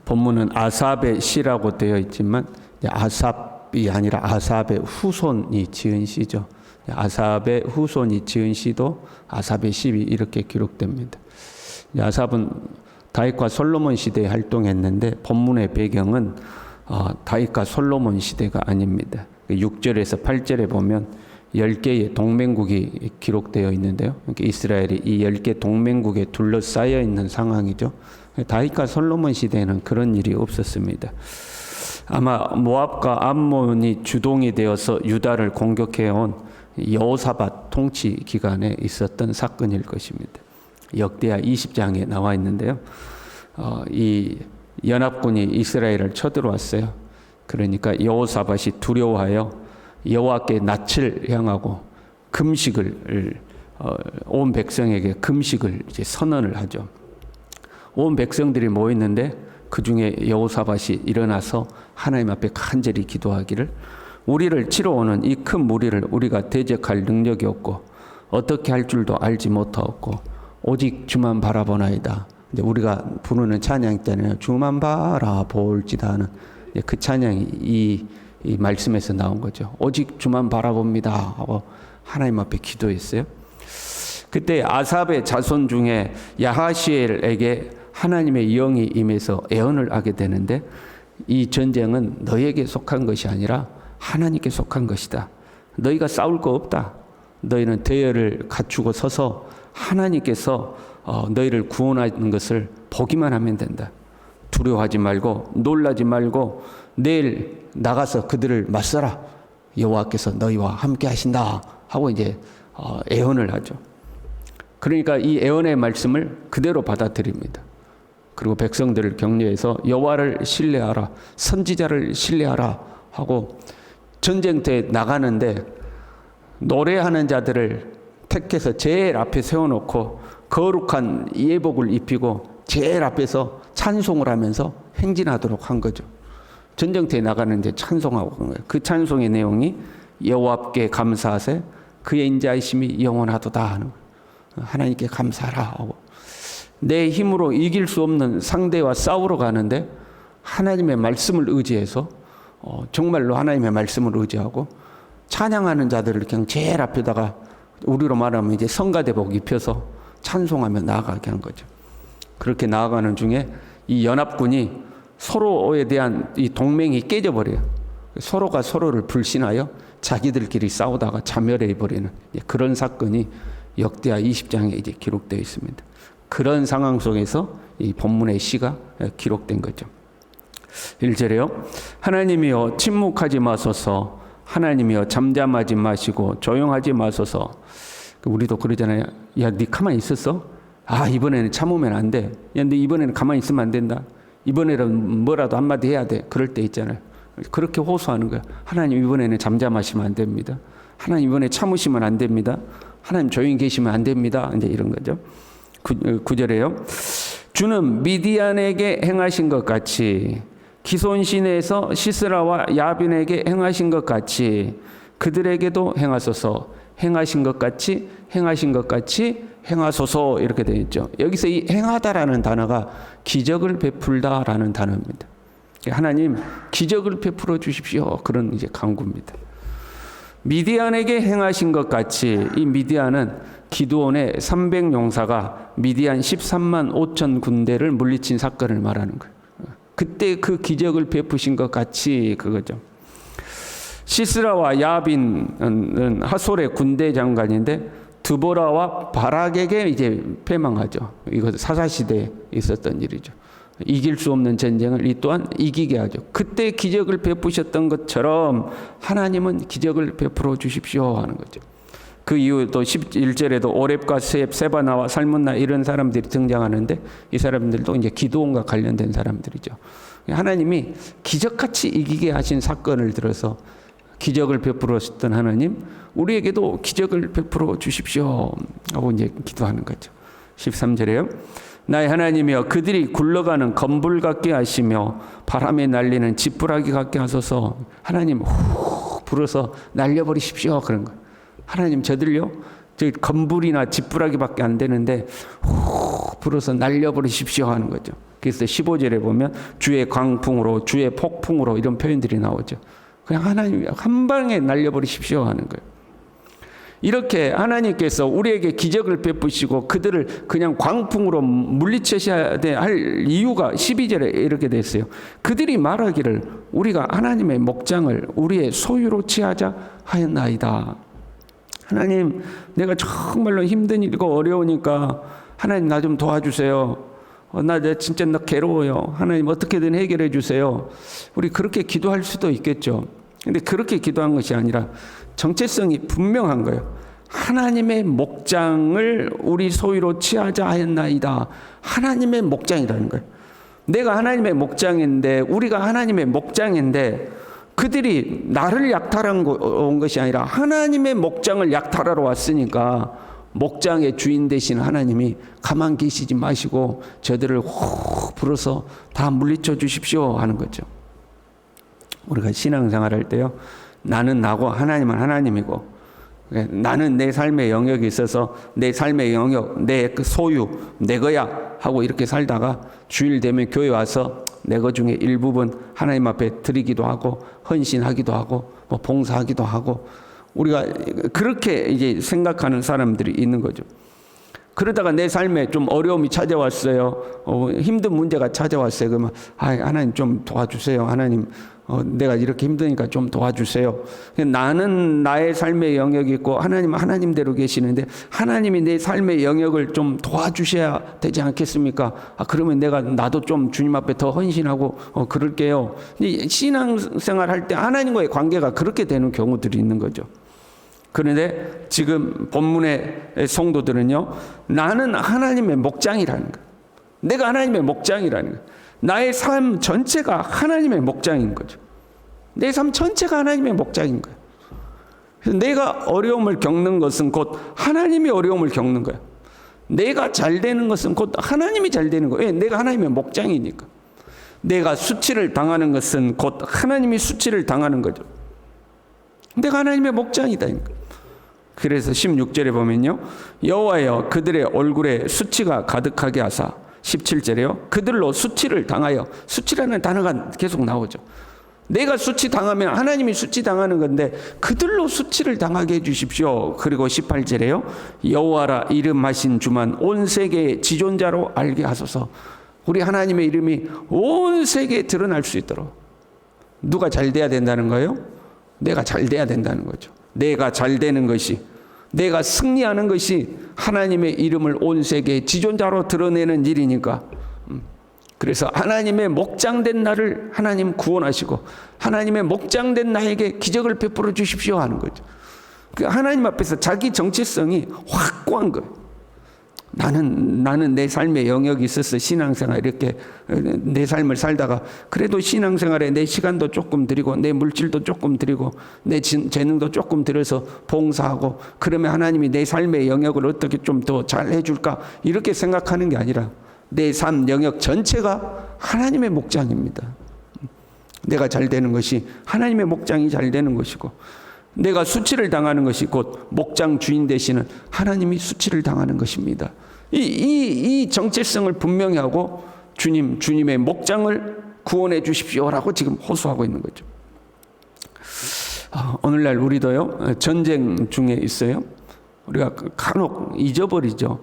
본문은 아삽의 시라고 되어 있지만 아삽이 아니라 아삽의 후손이 지은 시죠. 아삽의 후손이 지은 시도 아삽의 시 이렇게 기록됩니다. 아삽은 다윗과 솔로몬 시대에 활동했는데 본문의 배경은 다윗과 솔로몬 시대가 아닙니다. 6절에서 8절에 보면 10개의 동맹국이 기록되어 있는데요. 이스라엘이 이 10개 동맹국에 둘러싸여 있는 상황이죠. 다윗과 솔로몬 시대에는 그런 일이 없었습니다. 아마 모압과 암몬이 주동이 되어서 유다를 공격해온 여호사밧 통치 기간에 있었던 사건일 것입니다. 역대하 20장에 나와 있는데요. 이 연합군이 이스라엘을 쳐들어왔어요. 그러니까 여호사밧이 두려워하여 여호와께 낯을 향하고 금식을 온 백성에게 금식을 이제 선언을 하죠. 온 백성들이 모였는데 그 중에 여호사밧이 일어나서 하나님 앞에 간절히 기도하기를 우리를 치러 오는 이 큰 무리를 우리가 대적할 능력이 없고 어떻게 할 줄도 알지 못하였고 오직 주만 바라보나이다. 이제 우리가 부르는 찬양 있잖아요. 주만 바라볼지다 하는 그 찬양이 이 말씀에서 나온 거죠. 오직 주만 바라봅니다 하고 하나님 앞에 기도했어요. 그때 아삽의 자손 중에 야하시엘에게 하나님의 영이 임해서 애언을 하게 되는데 이 전쟁은 너에게 속한 것이 아니라 하나님께 속한 것이다. 너희가 싸울 거 없다. 너희는 대열을 갖추고 서서 하나님께서 너희를 구원하는 것을 보기만 하면 된다. 두려워하지 말고 놀라지 말고 내일 나가서 그들을 맞서라. 여호와께서 너희와 함께 하신다 하고 이제 애언을 하죠. 그러니까 이 애언의 말씀을 그대로 받아들입니다. 그리고 백성들을 격려해서 여호와를 신뢰하라, 선지자를 신뢰하라 하고 전쟁터에 나가는데 노래하는 자들을 택해서 제일 앞에 세워놓고 거룩한 예복을 입히고 제일 앞에서 찬송을 하면서 행진하도록 한 거죠. 전쟁터에 나가는데 찬송하고 그런 거예요. 그 찬송의 내용이 여호와께 감사하세 그의 인자하심이 영원하도다 하는 거예요. 하나님께 감사하라 하고 내 힘으로 이길 수 없는 상대와 싸우러 가는데 하나님의 말씀을 의지해서 정말로 하나님의 말씀을 의지하고 찬양하는 자들을 그냥 제일 앞에다가 우리로 말하면 이제 성가대복 입혀서 찬송하며 나아가게 한 거죠. 그렇게 나아가는 중에 이 연합군이 서로에 대한 이 동맹이 깨져버려요. 서로가 서로를 불신하여 자기들끼리 싸우다가 자멸해버리는 그런 사건이 역대하 20장에 이제 기록되어 있습니다. 그런 상황 속에서 이 본문의 시가 기록된 거죠. 1절에요. 하나님이여 침묵하지 마소서. 하나님이여 잠잠하지 마시고 조용하지 마소서. 우리도 그러잖아요. 야, 네 가만히 있었어? 이번에는 참으면 안 돼. 야, 너 이번에는 가만히 있으면 안 된다. 이번에는 뭐라도 한마디 해야 돼. 그럴 때 있잖아요. 그렇게 호소하는 거야. 하나님 이번에는 잠잠하시면 안 됩니다. 하나님 이번에 참으시면 안 됩니다. 하나님 조용히 계시면 안 됩니다. 이제 이런 거죠. 9절에요. 주는 미디안에게 행하신 것 같이 기손시내에서 시스라와 야빈에게 행하신 것 같이 그들에게도 행하소서. 행하신 것 같이 행하신 것 같이 행하소서 이렇게 되어 있죠. 여기서 이 행하다라는 단어가 기적을 베풀다라는 단어입니다. 하나님 기적을 베풀어 주십시오. 그런 이제 간구입니다. 미디안에게 행하신 것 같이 이 미디안은 기드온의 300용사가 미디안 13만 5천 군대를 물리친 사건을 말하는 거예요. 그때 그 기적을 베푸신 것 같이 그거죠. 시스라와 야빈은 하솔의 군대 장관인데 드보라와 바락에게 이제 패망하죠. 이거 사사시대에 있었던 일이죠. 이길 수 없는 전쟁을 이 또한 이기게 하죠. 그때 기적을 베푸셨던 것처럼 하나님은 기적을 베풀어 주십시오 하는 거죠. 그 이후 또 11절에도 오렙과 세바나와 살문나 이런 사람들이 등장하는데 이 사람들도 이제 기드온과 관련된 사람들이죠. 하나님이 기적같이 이기게 하신 사건을 들어서 기적을 베풀었던 하나님, 우리에게도 기적을 베풀어 주십시오 하고 이제 기도하는 거죠. 13절에요. 나의 하나님이여 그들이 굴러가는 건불 같게 하시며 바람에 날리는 지푸라기 같게 하소서. 하나님 후 불어서 날려버리십시오. 그런 거. 하나님 저들요 저 건불이나 지푸라기밖에 안 되는데 후 불어서 날려버리십시오 하는 거죠. 그래서 15절에 보면 주의 광풍으로 주의 폭풍으로 이런 표현들이 나오죠. 그냥 하나님이 한 방에 날려버리십시오 하는 거예요. 이렇게 하나님께서 우리에게 기적을 베푸시고 그들을 그냥 광풍으로 물리쳐셔야 할 이유가 12절에 이렇게 됐어요. 그들이 말하기를 우리가 하나님의 목장을 우리의 소유로 취하자 하였나이다. 하나님, 내가 정말로 힘든 일이고 어려우니까 하나님 나 좀 도와주세요. 나 진짜 나 괴로워요. 하나님 어떻게든 해결해 주세요. 우리 그렇게 기도할 수도 있겠죠. 근데 그렇게 기도한 것이 아니라 정체성이 분명한 거예요. 하나님의 목장을 우리 소유로 취하자 하였나이다. 하나님의 목장이라는 거예요. 내가 하나님의 목장인데, 우리가 하나님의 목장인데 그들이 나를 약탈한 온 것이 아니라 하나님의 목장을 약탈하러 왔으니까 목장의 주인 되신 하나님이 가만 계시지 마시고 저들을 훅 불어서 다 물리쳐 주십시오 하는 거죠. 우리가 신앙생활 할 때요, 나는 나고 하나님은 하나님이고, 나는 내 삶의 영역이 있어서 내 삶의 영역, 내 그 소유, 내 거야 하고 이렇게 살다가 주일 되면 교회 와서 내 것 중에 일부분 하나님 앞에 드리기도 하고 헌신하기도 하고 뭐 봉사하기도 하고, 우리가 그렇게 이제 생각하는 사람들이 있는 거죠. 그러다가 내 삶에 좀 어려움이 찾아왔어요. 힘든 문제가 찾아왔어요. 그러면 하나님 좀 도와주세요. 하나님 내가 이렇게 힘드니까 좀 도와주세요. 나는 나의 삶의 영역이 있고 하나님은 하나님대로 계시는데 하나님이 내 삶의 영역을 좀 도와주셔야 되지 않겠습니까? 그러면 나도 좀 주님 앞에 더 헌신하고 그럴게요. 신앙생활 할 때 하나님과의 관계가 그렇게 되는 경우들이 있는 거죠. 그런데 지금 본문의 성도들은요, 나는 하나님의 목장이라는 거예요. 내가 하나님의 목장이라는 거예요. 나의 삶 전체가 하나님의 목장인 거죠. 내 삶 전체가 하나님의 목장인 거예요. 그래서 내가 어려움을 겪는 것은 곧 하나님이 어려움을 겪는 거예요. 내가 잘 되는 것은 곧 하나님이 잘 되는 거예요. 왜? 내가 하나님의 목장이니까. 내가 수치를 당하는 것은 곧 하나님이 수치를 당하는 거죠. 내가 하나님의 목장이다. 그래서 16절에 보면요, 여호와여 그들의 얼굴에 수치가 가득하게 하사, 17절에요, 그들로 수치를 당하여, 수치라는 단어가 계속 나오죠. 내가 수치 당하면 하나님이 수치 당하는 건데 그들로 수치를 당하게 해주십시오. 그리고 18절에요, 여호와라 이름하신 주만 온 세계의 지존자로 알게 하소서. 우리 하나님의 이름이 온 세계에 드러날 수 있도록. 누가 잘 돼야 된다는 거예요? 내가 잘 돼야 된다는 거죠. 내가 잘 되는 것이, 내가 승리하는 것이 하나님의 이름을 온 세계에 지존자로 드러내는 일이니까. 그래서 하나님의 목장된 나를 하나님 구원하시고 하나님의 목장된 나에게 기적을 베풀어 주십시오 하는 거죠. 하나님 앞에서 자기 정체성이 확고한 거예요. 나는 내 삶의 영역이 있어서 신앙생활 이렇게 내 삶을 살다가 그래도 신앙생활에 내 시간도 조금 드리고 내 물질도 조금 드리고 내 재능도 조금 들여서 봉사하고, 그러면 하나님이 내 삶의 영역을 어떻게 좀 더 잘 해줄까 이렇게 생각하는 게 아니라 내 삶 영역 전체가 하나님의 목장입니다. 내가 잘 되는 것이 하나님의 목장이 잘 되는 것이고, 내가 수치를 당하는 것이 곧 목장 주인 되시는 하나님이 수치를 당하는 것입니다. 이 정체성을 분명히 하고 주님의 목장을 구원해 주십시오라고 지금 호소하고 있는 거죠. 오늘날 우리도요, 전쟁 중에 있어요. 우리가 간혹 잊어버리죠.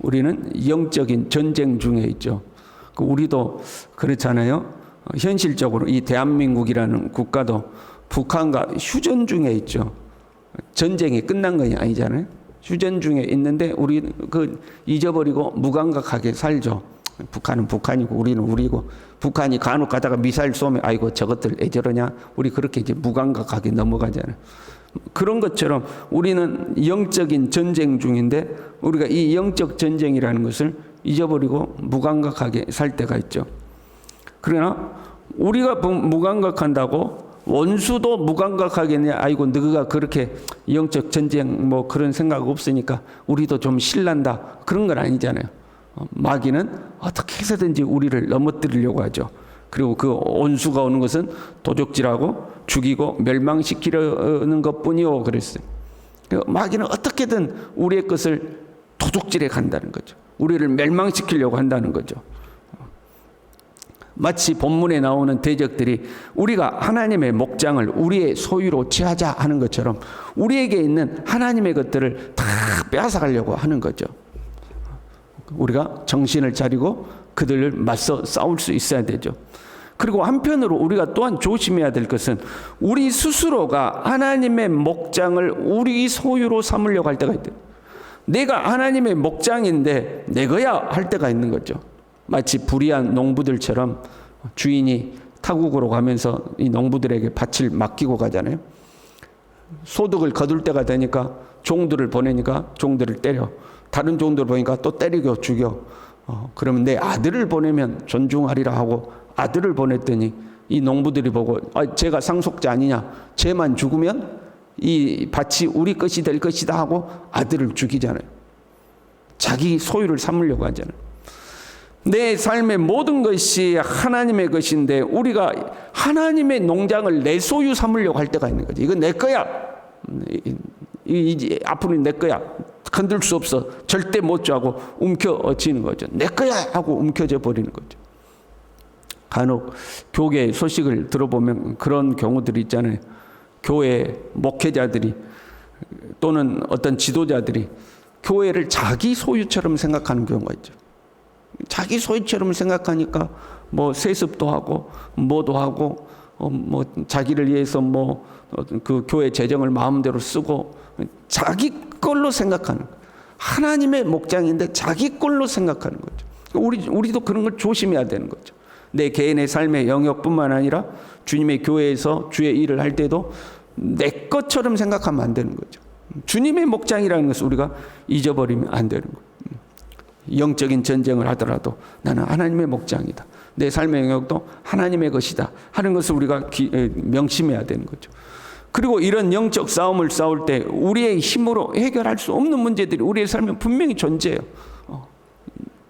우리는 영적인 전쟁 중에 있죠. 우리도 그렇잖아요. 현실적으로 이 대한민국이라는 국가도 북한과 휴전 중에 있죠. 전쟁이 끝난 건 아니잖아요. 휴전 중에 있는데 우리 잊어버리고 무감각하게 살죠. 북한은 북한이고 우리는 우리고, 북한이 간혹 가다가 미사일 쏘면 아이고 저것들 왜 저러냐, 우리 그렇게 이제 무감각하게 넘어가잖아요. 그런 것처럼 우리는 영적인 전쟁 중인데 우리가 이 영적 전쟁이라는 것을 잊어버리고 무감각하게 살 때가 있죠. 그러나 우리가 무감각한다고 원수도 무감각하겠냐, 아이고 너가 그렇게 영적 전쟁 뭐 그런 생각 없으니까 우리도 좀 신난다, 그런 건 아니잖아요. 마귀는 어떻게 해서든지 우리를 넘어뜨리려고 하죠. 그리고 그 원수가 오는 것은 도적질하고 죽이고 멸망시키려는 것뿐이요 그랬어요. 마귀는 어떻게든 우리의 것을 도둑질해 간다는 거죠. 우리를 멸망시키려고 한다는 거죠. 마치 본문에 나오는 대적들이 우리가 하나님의 목장을 우리의 소유로 취하자 하는 것처럼 우리에게 있는 하나님의 것들을 다 빼앗아가려고 하는 거죠. 우리가 정신을 차리고 그들을 맞서 싸울 수 있어야 되죠. 그리고 한편으로 우리가 또한 조심해야 될 것은 우리 스스로가 하나님의 목장을 우리 소유로 삼으려고 할 때가 있대요. 내가 하나님의 목장인데 내 거야 할 때가 있는 거죠. 마치 불의한 농부들처럼 주인이 타국으로 가면서 이 농부들에게 밭을 맡기고 가잖아요. 소득을 거둘 때가 되니까 종들을 보내니까 종들을 때려. 다른 종들을 보니까 또 때리고 죽여. 그러면 내 아들을 보내면 존중하리라 하고 아들을 보냈더니 이 농부들이 보고 제가 상속자 아니냐. 쟤만 죽으면 이 밭이 우리 것이 될 것이다 하고 아들을 죽이잖아요. 자기 소유를 삼으려고 하잖아요. 내 삶의 모든 것이 하나님의 것인데 우리가 하나님의 농장을 내 소유 삼으려고 할 때가 있는 거죠. 이건 내 거야. 앞으로는 내 거야. 건들 수 없어. 절대 못 줘 하고 움켜쥐는 거죠. 내 거야 하고 움켜져 버리는 거죠. 간혹 교계 소식을 들어보면 그런 경우들이 있잖아요. 교회 목회자들이 또는 어떤 지도자들이 교회를 자기 소유처럼 생각하는 경우가 있죠. 자기 소유처럼 생각하니까 뭐 세습도 하고 뭐도 하고 뭐 자기를 위해서 뭐 그 교회 재정을 마음대로 쓰고 자기 걸로 생각하는 거예요. 하나님의 목장인데 자기 걸로 생각하는 거죠. 우리도 그런 걸 조심해야 되는 거죠. 내 개인의 삶의 영역뿐만 아니라 주님의 교회에서 주의 일을 할 때도 내 것처럼 생각하면 안 되는 거죠. 주님의 목장이라는 것을 우리가 잊어버리면 안 되는 거예요. 영적인 전쟁을 하더라도 나는 하나님의 목장이다. 내 삶의 영역도 하나님의 것이다 하는 것을 우리가 명심해야 되는 거죠. 그리고 이런 영적 싸움을 싸울 때 우리의 힘으로 해결할 수 없는 문제들이 우리의 삶에 분명히 존재해요.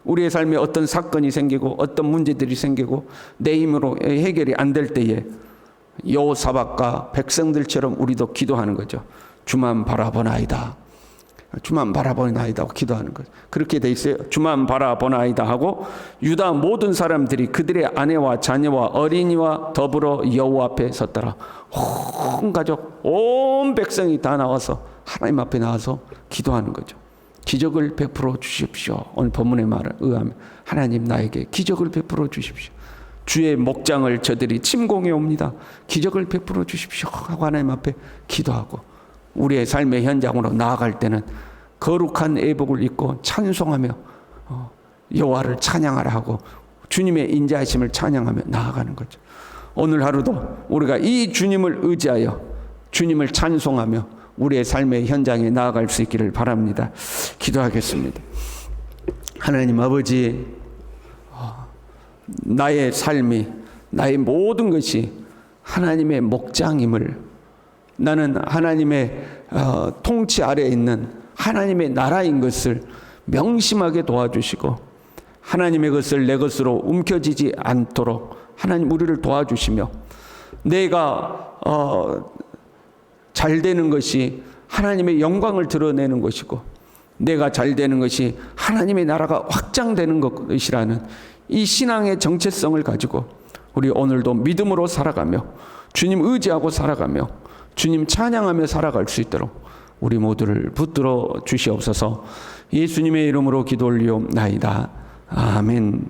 우리의 삶에 어떤 사건이 생기고 어떤 문제들이 생기고 내 힘으로 해결이 안 될 때에 여호사밧과 백성들처럼 우리도 기도하는 거죠. 주만 바라보나이다. 주만 바라보나이다 하고 기도하는 거죠. 그렇게 돼 있어요. 주만 바라보나이다 하고 유다 모든 사람들이 그들의 아내와 자녀와 어린이와 더불어 여호와 앞에 섰더라. 온 가족 온 백성이 다 나와서 하나님 앞에 나와서 기도하는 거죠. 기적을 베풀어 주십시오. 오늘 본문의 말에 의하면 하나님 나에게 기적을 베풀어 주십시오. 주의 목장을 저들이 침공해 옵니다. 기적을 베풀어 주십시오 하고 하나님 앞에 기도하고 우리의 삶의 현장으로 나아갈 때는 거룩한 애복을 입고 찬송하며 여호와를 찬양하라 하고 주님의 인자하심을 찬양하며 나아가는 거죠. 오늘 하루도 우리가 이 주님을 의지하여 주님을 찬송하며 우리의 삶의 현장에 나아갈 수 있기를 바랍니다. 기도하겠습니다. 하나님 아버지, 나의 삶이 나의 모든 것이 하나님의 목장임을 나는 하나님의 통치 아래에 있는 하나님의 나라인 것을 명심하게 도와주시고 하나님의 것을 내 것으로 움켜쥐지 않도록 하나님 우리를 도와주시며 내가 잘 되는 것이 하나님의 영광을 드러내는 것이고 내가 잘 되는 것이 하나님의 나라가 확장되는 것이라는 이 신앙의 정체성을 가지고 우리 오늘도 믿음으로 살아가며 주님 의지하고 살아가며 주님 찬양하며 살아갈 수 있도록 우리 모두를 붙들어 주시옵소서. 예수님의 이름으로 기도 올리옵나이다. 아멘.